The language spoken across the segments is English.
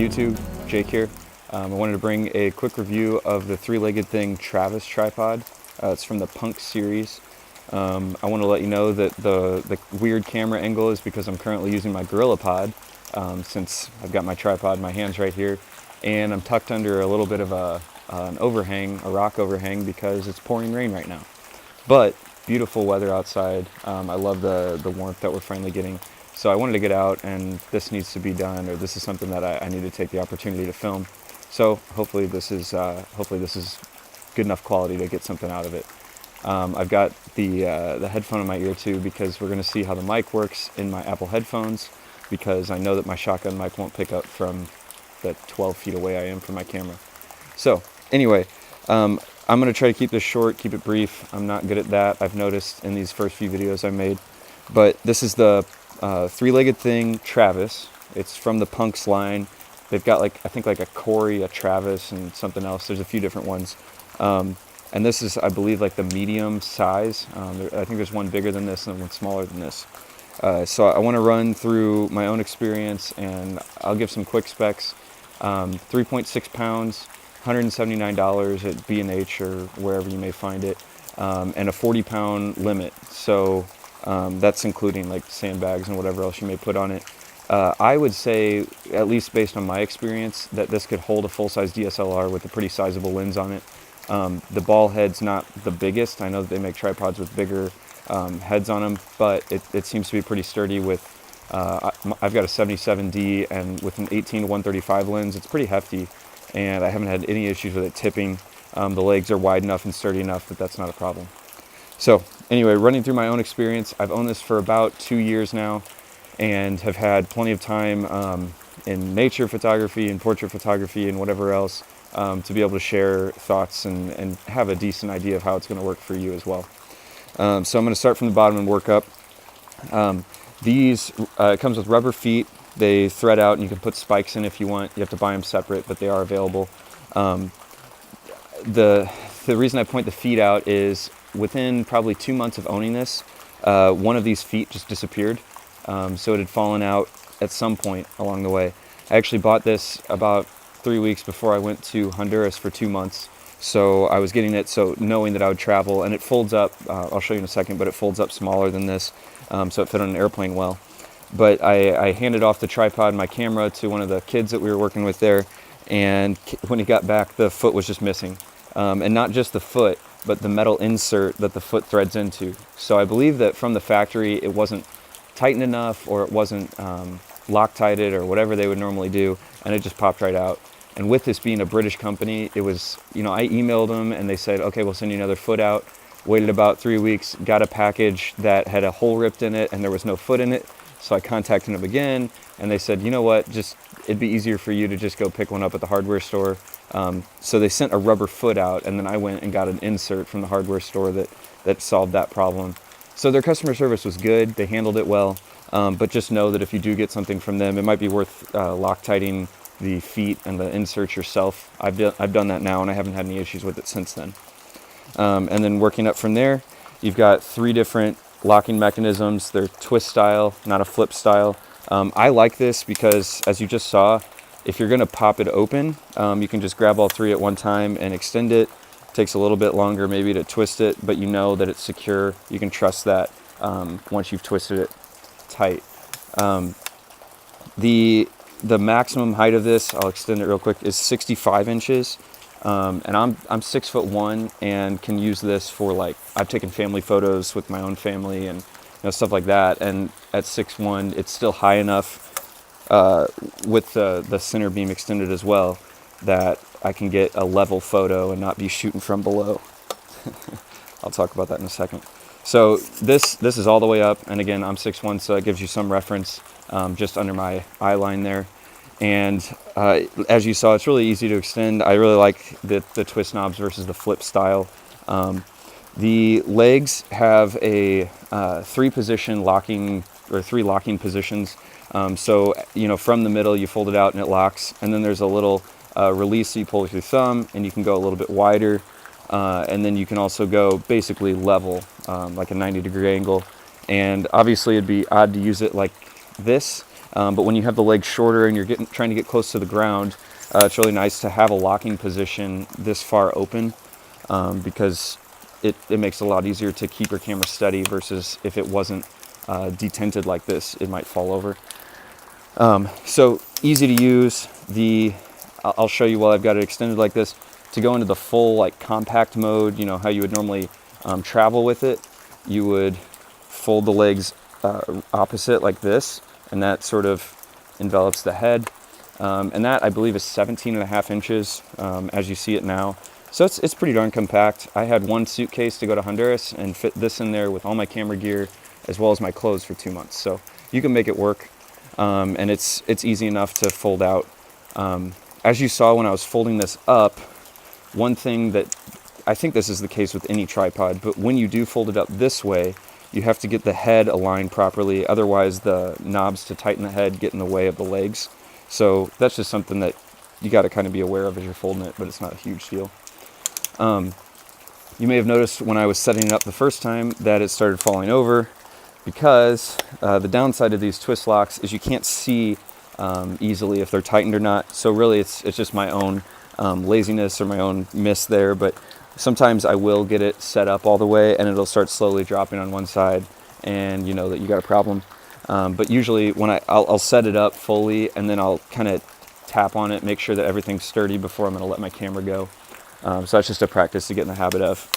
YouTube, Jake here. I wanted to bring a quick review of the three-legged thing Travis tripod. It's from the Punk series. I want to let you know that the weird camera angle is because I'm currently using my GorillaPod, since I've got my tripod in my hands right here, and I'm tucked under a little bit of an overhang, a rock overhang, because it's pouring rain right now. But beautiful weather outside. I love the warmth that we're finally getting. So I wanted to get out, and this needs to be done, or this is something that I need to take the opportunity to film. So hopefully this is good enough quality to get something out of it. I've got the headphone in my ear too, because we're going to see how the mic works in my Apple headphones, because I know that my shotgun mic won't pick up from the 12 feet away I am from my camera. So anyway, I'm going to try to keep this short, keep it brief. I'm not good at that, I've noticed in these first few videos I made. But this is the three-legged thing Travis. It's from the Punks line. They've got I think a Corey, a Travis, and something else. There's a few different ones. And this is, I believe, like the medium size. I think there's one bigger than this and one smaller than this. So I want to run through my own experience, and I'll give some quick specs. 3.6 pounds, $179 at B&H or wherever you may find it, and a 40-pound limit. So that's including like sandbags and whatever else you may put on it. I would say, at least based on my experience, that this could hold a full-size DSLR with a pretty sizable lens on it. The ball head's not the biggest. I know that they make tripods with bigger heads on them, but it seems to be pretty sturdy. With I've got a 77D, and with an 18-135 lens, it's pretty hefty, and I haven't had any issues with it tipping. The legs are wide enough and sturdy enough that that's not a problem. So anyway, running through my own experience, I've owned this for about 2 years now, and have had plenty of time in nature photography and portrait photography and whatever else, to be able to share thoughts and have a decent idea of how it's going to work for you as well. So I'm going to start from the bottom and work up. These, it comes with rubber feet. They thread out, and you can put spikes in if you want. You have to buy them separate, but they are available. The reason I point the feet out is within probably 2 months of owning this, one of these feet just disappeared. So it had fallen out at some point along the way. I actually bought this about 3 weeks before I went to Honduras for 2 months. So I was getting it, so knowing that I would travel, and it folds up, I'll show you in a second, but it folds up smaller than this, so it fit on an airplane well. But I handed off the tripod and my camera to one of the kids that we were working with there, and when he got back, the foot was just missing. And not just the foot, but the metal insert that the foot threads into. So I believe that from the factory, it wasn't tightened enough, or it wasn't Loctited or whatever they would normally do, and it just popped right out. And with this being a British company, it was, I emailed them and they said, okay, we'll send you another foot out. Waited about 3 weeks, got a package that had a hole ripped in it and there was no foot in it. So I contacted them again, and they said, you know what, it'd be easier for you to just go pick one up at the hardware store. So they sent a rubber foot out, and then I went and got an insert from the hardware store that solved that problem. So their customer service was good, they handled it well, but just know that if you do get something from them, it might be worth Loctiting the feet and the insert yourself. I've done that now, and I haven't had any issues with it since then. And then working up from there, you've got 3 different locking mechanisms. They're twist style, not a flip style. I like this because, as you just saw, if you're going to pop it open, you can just grab all 3 at one time and extend it. Takes a little bit longer maybe to twist it, but you know that it's secure. You can trust that once you've twisted it tight. The maximum height of this, I'll extend it real quick, is 65 inches. And I'm 6'1" and can use this for, I've taken family photos with my own family and stuff like that. And at 6'1", it's still high enough with the center beam extended as well, that I can get a level photo and not be shooting from below. I'll talk about that in a second. So this is all the way up, and again, I'm 6'1", so it gives you some reference just under my eye line there. And as you saw, it's really easy to extend. I really like the twist knobs versus the flip style. The legs have a 3-position locking, or 3 locking positions. So from the middle, you fold it out and it locks. And then there's a little release, so you pull with your thumb, and you can go a little bit wider. And then you can also go basically level, like a 90-degree angle. And obviously, it'd be odd to use it like this. But when you have the legs shorter and you're trying to get close to the ground, it's really nice to have a locking position this far open, because it makes it a lot easier to keep your camera steady versus if it wasn't detented like this, it might fall over. So easy to use. I'll show you while I've got it extended like this. To go into the full like compact mode, you know how you would normally travel with it, you would fold the legs opposite like this, and that sort of envelops the head. And that I believe is 17.5 inches as you see it now. So it's pretty darn compact. I had one suitcase to go to Honduras and fit this in there with all my camera gear as well as my clothes for 2 months. So you can make it work, and it's easy enough to fold out. As you saw when I was folding this up, one thing that I think this is the case with any tripod, but when you do fold it up this way, you have to get the head aligned properly. Otherwise, the knobs to tighten the head get in the way of the legs. So that's just something that you got to kind of be aware of as you're folding it, but it's not a huge deal. You may have noticed when I was setting it up the first time that it started falling over, because the downside of these twist locks is you can't see easily if they're tightened or not. So really it's just my own laziness or my own miss there, but sometimes I will get it set up all the way and it'll start slowly dropping on one side, and you know that you got a problem. But usually when I'll set it up fully and then I'll kind of tap on it, make sure that everything's sturdy before I'm going to let my camera go. So that's just a practice to get in the habit of.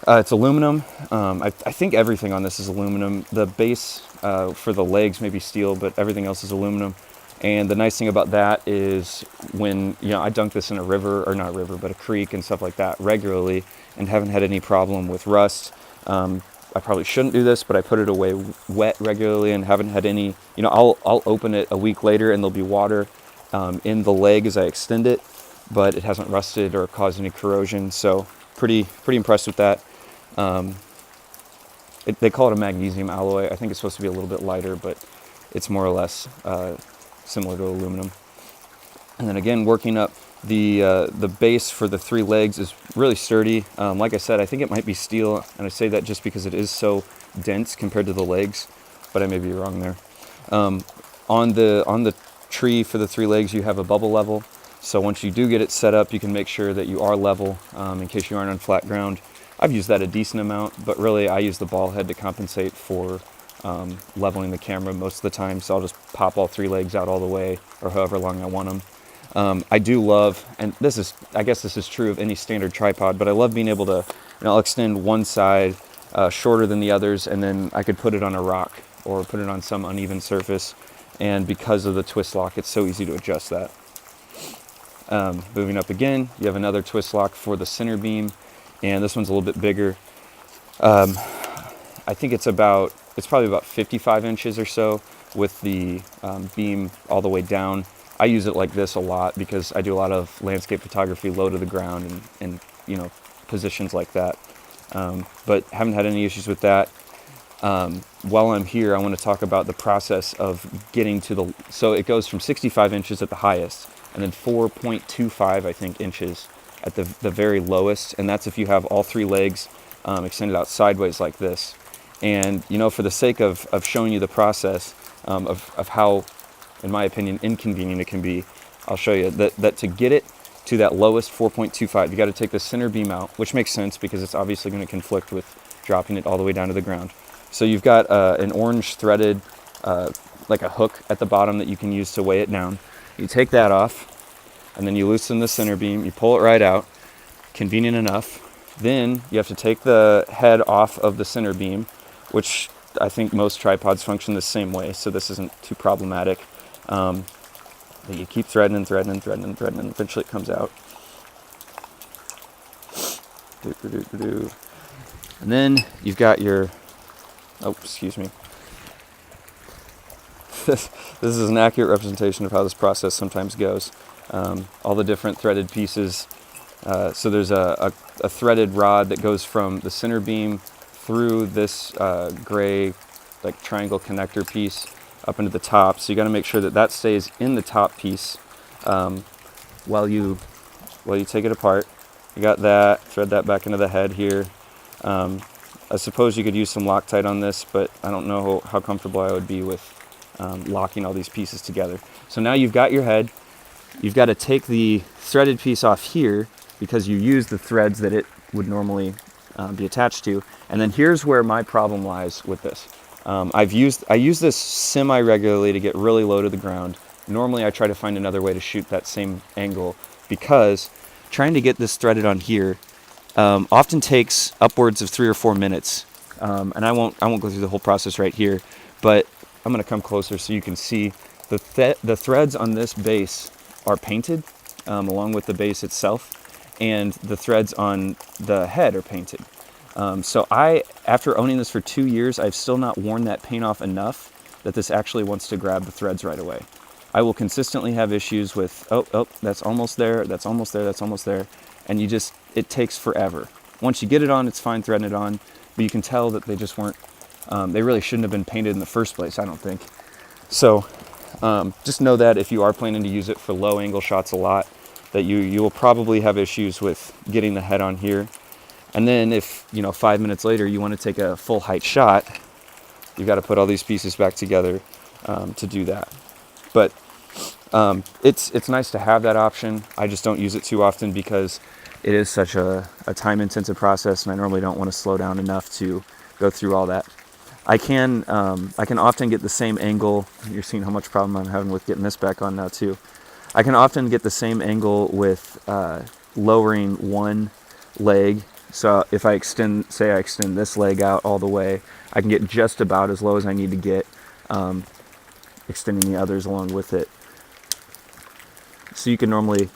It's aluminum. I think everything on this is aluminum. The base for the legs may be steel, but everything else is aluminum. And the nice thing about that is when, you know, I dunk this in a river, or not a river, but a creek and stuff like that regularly, and haven't had any problem with rust. I probably shouldn't do this, but I put it away wet regularly and haven't had any, you know, I'll open it a week later and there'll be water in the leg as I extend it, but it hasn't rusted or caused any corrosion. So pretty impressed with that. They call it a magnesium alloy. I think it's supposed to be a little bit lighter, but it's more or less similar to aluminum. And then again, working up the base for the 3 legs is really sturdy. Like I said, I think it might be steel, and I say that just because it is so dense compared to the legs, but I may be wrong there. On the tree for the 3 legs, you have a bubble level. So once you do get it set up, you can make sure that you are level in case you aren't on flat ground. I've used that a decent amount, but really I use the ball head to compensate for leveling the camera most of the time. So I'll just pop all 3 legs out all the way, or however long I want them. I do love, and I guess this is true of any standard tripod, but I love being able to, you know, I'll extend one side shorter than the others, and then I could put it on a rock or put it on some uneven surface. And because of the twist lock, it's so easy to adjust that. Moving up again, you have another twist lock for the center beam, and this one's a little bit bigger. I think it's probably about 55 inches or so with the beam all the way down. I use it like this a lot because I do a lot of landscape photography low to the ground and you know, positions like that. But haven't had any issues with that. While I'm here, I want to talk about the process of getting to so it goes from 65 inches at the highest, and then 4.25, I think, inches at the very lowest. And that's if you have all 3 legs extended out sideways like this. And, you know, for the sake of showing you the process of how, in my opinion, inconvenient it can be, I'll show you that to get it to that lowest 4.25, you got to take the center beam out, which makes sense because it's obviously going to conflict with dropping it all the way down to the ground. So you've got an orange threaded, like a hook at the bottom that you can use to weigh it down. You take that off, and then you loosen the center beam, you pull it right out, convenient enough. Then you have to take the head off of the center beam, which I think most tripods function the same way, so this isn't too problematic. But you keep threading and threading and threading and threading, and eventually it comes out. And then you've got your, oh, excuse me. This is an accurate representation of how this process sometimes goes. All the different threaded pieces. So there's a threaded rod that goes from the center beam through this gray like triangle connector piece up into the top. So you got to make sure that stays in the top piece while you take it apart. You got that, thread that back into the head here. I suppose you could use some Loctite on this, but I don't know how comfortable I would be with locking all these pieces together. So now you've got your head. You've got to take the threaded piece off here because you use the threads that it would normally be attached to. And then here's where my problem lies with this. I use this semi-regularly to get really low to the ground. Normally I try to find another way to shoot that same angle because trying to get this threaded on here often takes upwards of 3 or 4 minutes. And I won't go through the whole process right here, but I'm going to come closer so you can see the threads on this base are painted along with the base itself, and the threads on the head are painted. So after owning this for 2 years, I've still not worn that paint off enough that this actually wants to grab the threads right away. I will consistently have issues with, oh, that's almost there, that's almost there, that's almost there, and it takes forever. Once you get it on, it's fine threading it on, but you can tell that they just weren't, they really shouldn't have been painted in the first place, I don't think. So just know that if you are planning to use it for low angle shots a lot, that you will probably have issues with getting the head on here. And then if, 5 minutes later you want to take a full height shot, you've got to put all these pieces back together to do that. But it's nice to have that option. I just don't use it too often because it is such a time intensive process, and I normally don't want to slow down enough to go through all that. I can often get the same angle. You're seeing how much problem I'm having with getting this back on now too. I can often get the same angle with lowering one leg. So if I extend this leg out all the way, I can get just about as low as I need to get, extending the others along with it. So you can normally,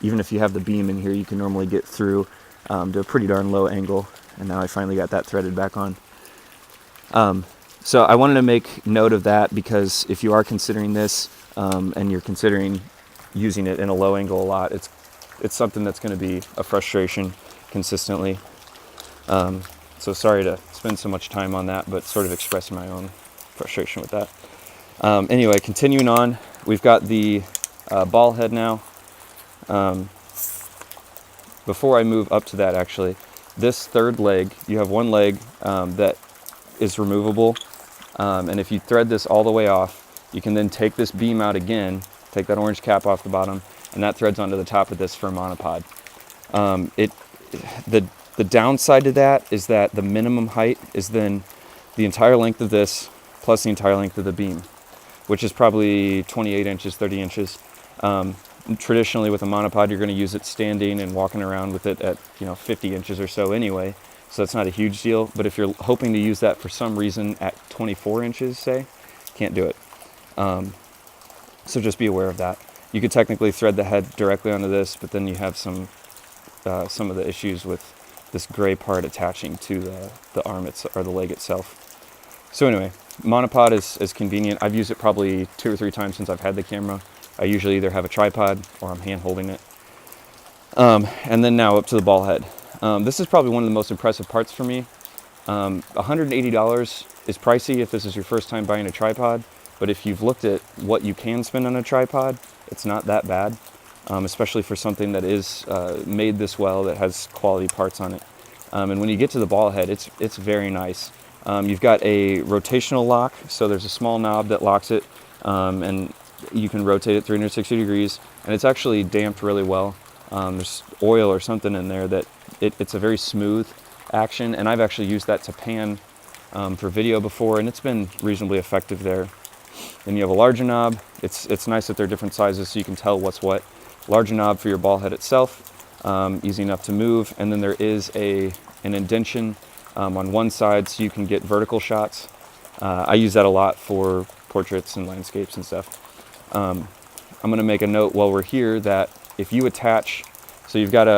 even if you have the beam in here, you can normally get through to a pretty darn low angle. And now I finally got that threaded back on. So I wanted to make note of that because if you are considering this and you're considering using it in a low angle a lot, it's something that's going to be a frustration consistently. So sorry to spend so much time on that, but sort of expressing my own frustration with that. Anyway, continuing on, we've got the ball head now. Before I move up to that, actually, this third leg, you have one leg that is removable, and if you thread this all the way off, you can then take this beam out again, take that orange cap off the bottom, and that threads onto the top of this for a monopod. The downside to that is that the minimum height is then the entire length of this plus the entire length of the beam, which is probably 28 inches, 30 inches. Traditionally with a monopod, you're going to use it standing and walking around with it at 50 inches or so anyway, so it's not a huge deal. But if you're hoping to use that for some reason at 24 inches, say, can't do it. So just be aware of that. You could technically thread the head directly onto this, but then you have some of the issues with this gray part attaching to the arm or the leg itself. So anyway, monopod is convenient. I've used it probably 2 or 3 times since I've had the camera. I usually either have a tripod or I'm hand holding it. And then now up to the ball head. This is probably one of the most impressive parts for me. $180 is pricey if this is your first time buying a tripod, but if you've looked at what you can spend on a tripod, it's not that bad, especially for something that is made this well, that has quality parts on it. And when you get to the ball head, it's very nice. You've got a rotational lock, so there's a small knob that locks it, and you can rotate it 360 degrees, and it's actually damped really well. There's oil or something in there that it's a very smooth action, and I've actually used that to pan for video before, and it's been reasonably effective there. Then you have a larger knob. It's nice that they're different sizes so you can tell what's what. Larger knob for your ball head itself, easy enough to move, and then there is an indention on one side so you can get vertical shots. I use that a lot for portraits and landscapes and stuff. I'm going to make a note while we're here that if you attach, so you've got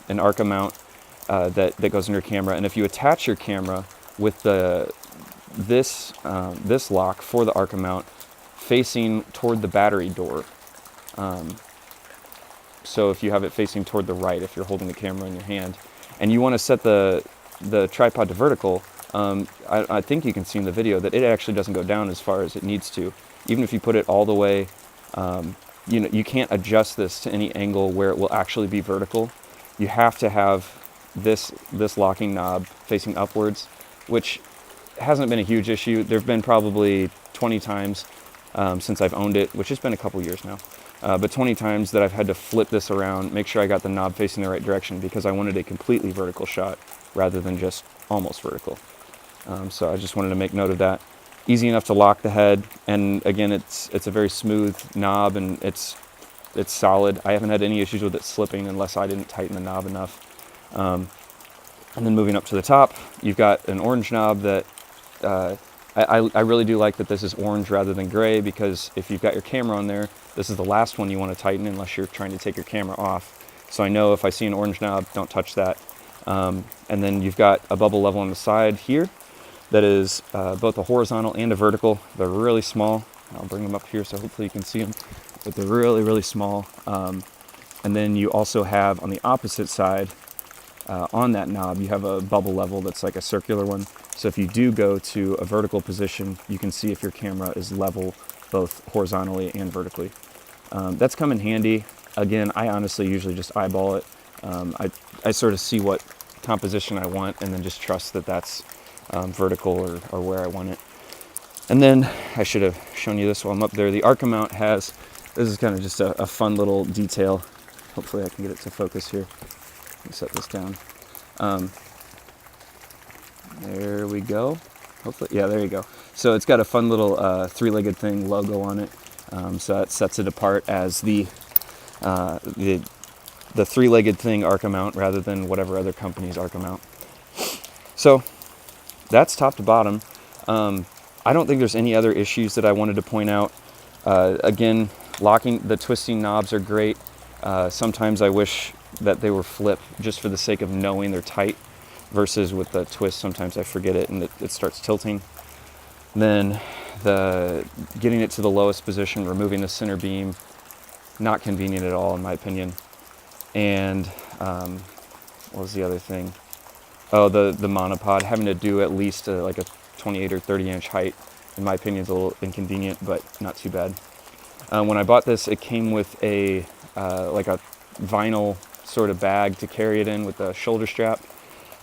an Arca mount that goes in your camera, and if you attach your camera with this lock for the Arca mount facing toward the battery door, so if you have it facing toward the right, if you're holding the camera in your hand, and you want to set the tripod to vertical, I think you can see in the video that it actually doesn't go down as far as it needs to. Even if you put it all the way, you can't adjust this to any angle where it will actually be vertical. You have to have this locking knob facing upwards, which hasn't been a huge issue. There have been probably 20 times since I've owned it, which has been a couple years now. But 20 times that I've had to flip this around, make sure I got the knob facing the right direction, because I wanted a completely vertical shot rather than just almost vertical. So I just wanted to make note of that. Easy enough to lock the head, and again, it's a very smooth knob, and it's solid. I haven't had any issues with it slipping unless I didn't tighten the knob enough. And then moving up to the top, you've got an orange knob that I really do like that this is orange rather than gray, because if you've got your camera on there, this is the last one you want to tighten unless you're trying to take your camera off. So I know if I see an orange knob, don't touch that. And then you've got a bubble level on the side here that is both a horizontal and a vertical. They're really small. I'll bring them up here so hopefully you can see them, but they're really, really small. And then you also have on the opposite side, on that knob, you have a bubble level that's like a circular one. So if you do go to a vertical position, you can see if your camera is level both horizontally and vertically. That's come in handy. Again, I honestly usually just eyeball it. I sort of see what composition I want and then just trust that that's vertical or where I want it. And then I should have shown you this while I'm up there. The Arca mount has, this is kind of just a fun little detail. Hopefully I can get it to focus here. Let me set this down. There we go. Hopefully, yeah, there you go. So it's got a fun little three-legged thing logo on it. So that sets it apart as the three-legged thing Arca mount rather than whatever other company's Arca mount. So that's top to bottom. I don't think there's any other issues that I wanted to point out. Again, the twisting knobs are great. Sometimes I wish that they were flip just for the sake of knowing they're tight, versus with the twist, sometimes I forget it and it starts tilting. Then getting it to the lowest position, removing the center beam, not convenient at all in my opinion. And what was the other thing? Oh, the monopod, having to do at least like a 28 or 30 inch height, in my opinion, is a little inconvenient, but not too bad. When I bought this, it came with a like a vinyl sort of bag to carry it in with a shoulder strap.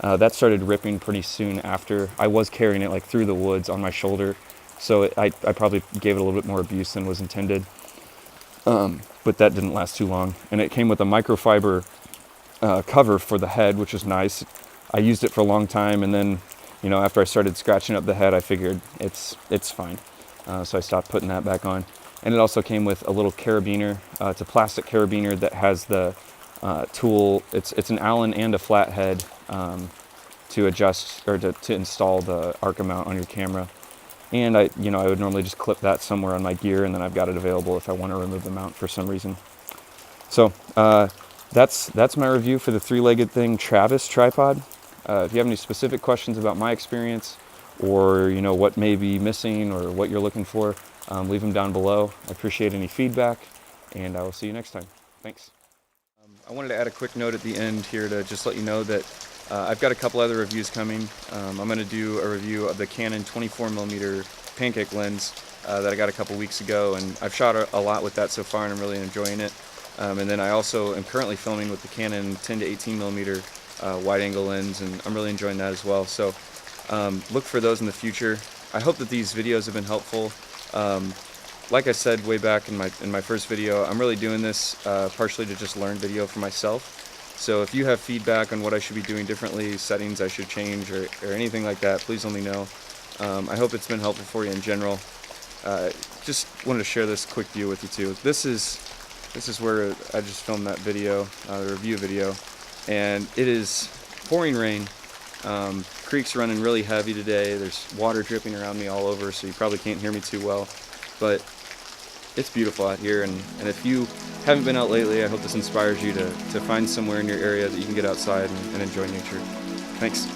That started ripping pretty soon after. I was carrying it like through the woods on my shoulder, so I probably gave it a little bit more abuse than was intended. But that didn't last too long. And it came with a microfiber cover for the head, which is nice. I used it for a long time, and then, you know, after I started scratching up the head, I figured it's fine. So I stopped putting that back on. And it also came with a little carabiner. It's a plastic carabiner that has the tool. It's an Allen and a flathead to adjust or to install the Arca mount on your camera. And I would normally just clip that somewhere on my gear, and then I've got it available if I want to remove the mount for some reason. So that's my review for the three-legged thing Travis tripod. If you have any specific questions about my experience, or what may be missing or what you're looking for, leave them down below. I appreciate any feedback, and I will see you next time. Thanks. I wanted to add a quick note at the end here to just let you know that I've got a couple other reviews coming. I'm going to do a review of the Canon 24mm pancake lens that I got a couple weeks ago, and I've shot a lot with that so far, and I'm really enjoying it. And then I also am currently filming with the Canon 10 to 18mm wide-angle lens, and I'm really enjoying that as well. So look for those in the future. I hope that these videos have been helpful. Like I said way back in my first video, I'm really doing this partially to just learn video for myself. So if you have feedback on what I should be doing differently, settings I should change, or anything like that, please let me know. I hope it's been helpful for you in general. Just wanted to share this quick view with you too. This is where I just filmed that video, the review video, and it is pouring rain. Creek's running really heavy today. There's water dripping around me all over, so you probably can't hear me too well. But it's beautiful out here, and if you haven't been out lately, I hope this inspires you to find somewhere in your area that you can get outside and enjoy nature. Thanks.